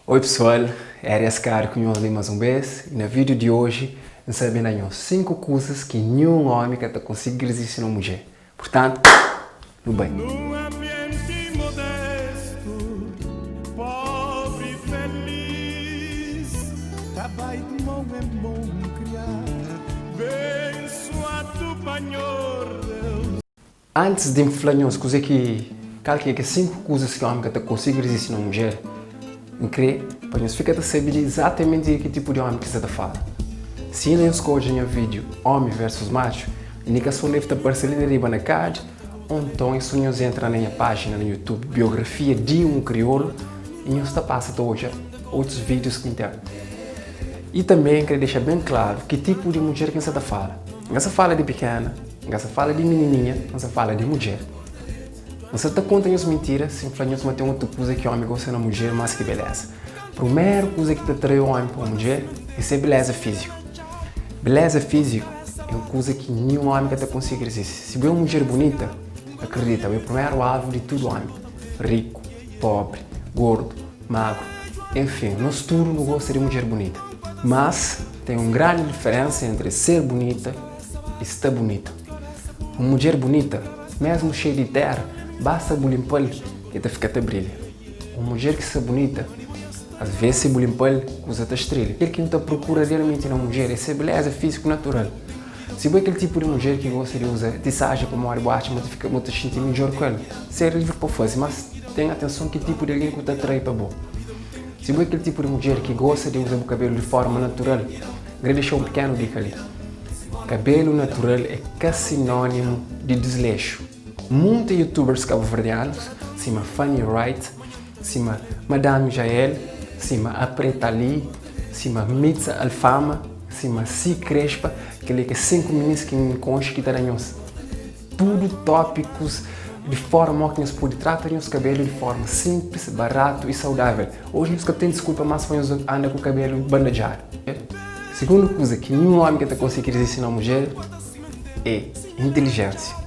Oi pessoal, é Arias Caro com nós mais uma vez e no vídeo de hoje nós sabemos 5 coisas que nenhum homem que consegue resistir a uma mulher. Portanto, no bem. Num ambiente modesto, pobre e feliz, trabalho de mão é bom criar, abençoado Senhor Deus. Antes de falar as coisas que 5 coisas que um homem que consegue resistir a uma mulher, eu creio para nós ficar a saber exatamente que tipo de homem que você está falando. Se ainda escolhe no vídeo homem versus macho, a indicação deve estar aparecendo ali na card, ou então isso nos entra na minha página no YouTube, biografia de um crioulo, e nos está passando hoje outros vídeos que tem. E também quero deixar bem claro que tipo de mulher que você está falando. Você fala de pequena, você fala de menininha, você fala de mulher. Você está contando as mentiras, simplesmente você tem outra coisa que o homem gosta na mulher mais que beleza. A primeira coisa que te atrai o homem para a mulher é ser beleza física. Beleza física é uma coisa que nenhum homem que consegue resistir. Se vê uma mulher bonita, acredita, é o primeiro alvo de todo homem. Rico, pobre, gordo, magro, enfim, nós tudo não gosta de mulher bonita. Mas tem uma grande diferença entre ser bonita e estar bonita. Uma mulher bonita, mesmo cheia de terra, basta limpar que te fica a brilha. Uma mulher que se bonita, às vezes se limpar usa a estrela. Aquele que não te procura realmente na mulher é ser beleza físico natural. Se é aquele tipo de mulher que gosta de usar tissagem para uma boate, mas fica muito sentir melhor com ela, ser livre para fazer, mas tenha atenção que tipo de alguém que te atrai para bom. Se é aquele tipo de mulher que gosta de usar o cabelo de forma natural, queria deixar um pequeno dica ali. Cabelo natural é sinônimo de desleixo. Muitos youtubers cabo-verdianos, cima Fanny Wright, cima Madame Jael, cima a Preta Ali, cima Mitza Alfama, cima Si Crespa, que é 5 meninos que me concha que terão tudo tópicos de forma que nós podemos tratar os cabelos de forma simples, barato e saudável. Hoje nós temos desculpa, mas nós andamos com o cabelo bandejado. Segunda coisa que nenhum homem que consegue resistir a uma mulher é inteligência.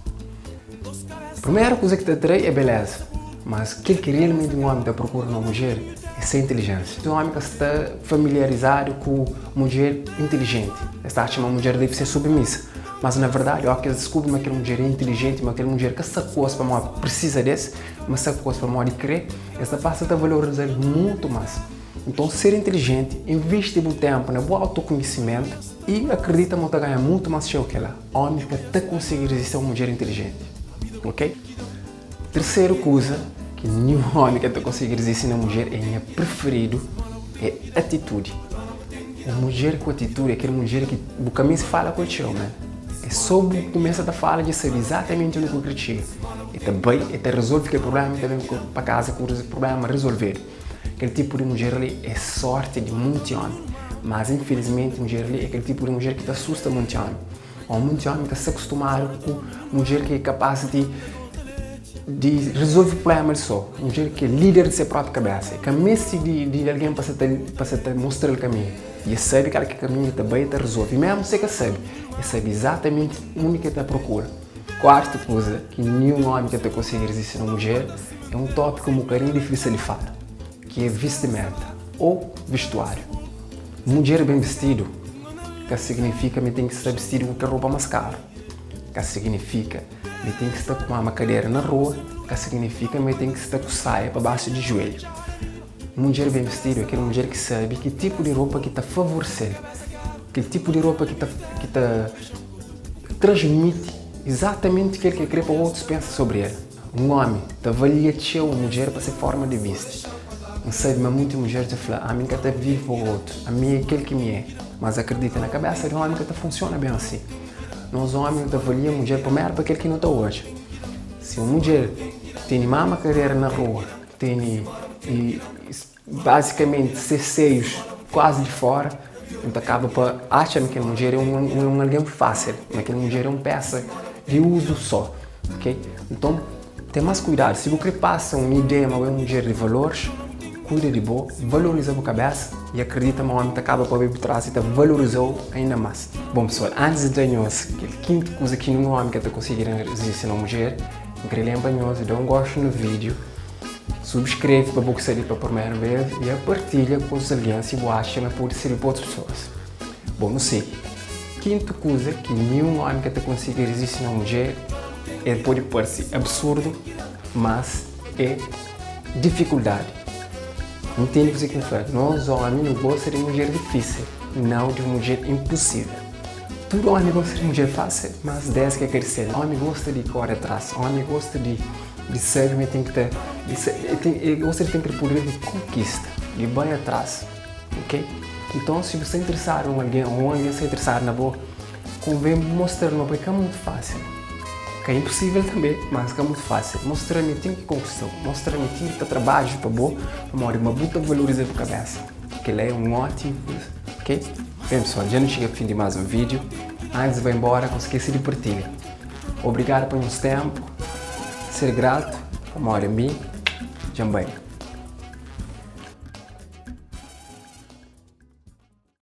A primeira coisa que te atrai é beleza, mas aquilo que realmente um homem procura na mulher é ser inteligência. Se um homem que está familiarizado com uma mulher inteligente, está achando que uma mulher deve ser submissa, mas na verdade, ó, que descobre que aquela mulher é inteligente, mas aquela mulher que essa coisa para uma precisa desse, mas essa coisa para uma de crer, essa passa a valorizar muito mais. Então, ser inteligente, investe o tempo no bom autoconhecimento e acredita que você ganha muito mais cheio que ela. Homem que até consegue resistir a uma mulher inteligente. Ok? Terceira coisa que nenhum homem que consegue resistir a uma mulher é minha preferido é atitude. Uma mulher com atitude é aquela mulher que o caminho se fala com o tio, né? É só começa a falar de saber exatamente onde que chega. E também resolve aquele problema e também para casa com o problema resolver. Aquele tipo de mulher ali é sorte de muito homem, mas infelizmente mulher ali é aquele tipo de mulher que te assusta muito homem. Ou muito homem que se acostumado com mulher que é capaz de resolver problemas só, mulher que é líder de sua própria cabeça, é cabeça de alguém para te mostrar o caminho. E sabe que aquele caminho também te resolve, e mesmo você que sabe exatamente onde que te procura. Quarta coisa que nenhum homem que te consegue resistir a uma mulher é um tópico um bocadinho difícil de falar, que é vestimenta ou vestuário. Mulher bem vestido, que significa que tem que estar vestido com a roupa mais cara, que significa que tem que estar com uma cadeira na rua, que significa que tem que estar com saia para baixo de joelho. Mulher bem vestida é aquela mulher que sabe que tipo de roupa que está favorecendo, que tipo de roupa que está transmite exatamente aquilo que quer para outros pensam sobre ela. Um homem avalia a mulher para sua forma de vestir. Não sabe, mas muitas mulheres falam, a mim que até vive para o outro, a mim é aquele que me é. Mas acredita, na cabeça de um homem que funciona bem assim. Nós homens avaliamos a mulher primeiro para aquele que não está hoje. Se uma mulher tem uma carreira na rua, tem basicamente seus seios quase de fora, então acaba para achar que aquela mulher é um alguém fácil, que aquela mulher é uma peça de uso só. Okay? Então, tem mais cuidado. Se você passa uma ideia de uma mulher de valores, cuida de boa, valoriza a cabeça e acredita que o homem acaba para vir por trás e valorizou ainda mais. Bom pessoal, antes de termos a quinta coisa que nenhum homem que conseguir resistir a uma mulher, eu queria lembrar de dar um gosto no vídeo, subscreve para você sair pela primeira vez e a partilha com os alianças e você acha que pode servir para outras pessoas. Bom, não sei. Quinta coisa que nenhum homem que consiga resistir a uma mulher pode parecer absurdo, mas é dificuldade. Entende o que eu falo? Nós, homens, não gostamos de mulher difícil, não de mulher impossível. Todo homem gosta de mulher fácil, mas desde que é crescer. O homem gosta de correr atrás, o homem gosta de ser, mas tem que ter, gosta de ter poder de conquista, de bem atrás, ok? Então, se você é interessado em alguém, ou alguém se interessar na boa, convém mostrar uma coisa que é muito fácil. Que é impossível também, mas que é muito fácil. Mostrar-me que conquistar, mostrar-me que trabalho para boa, uma puta valoriza a cabeça. Que ele é um ótimo, ok? Bem pessoal, já não chega ao fim de mais um vídeo. Antes de ir embora, não esqueça de partilhar. Obrigado por uns tempo, ser grato, amor a mim, também.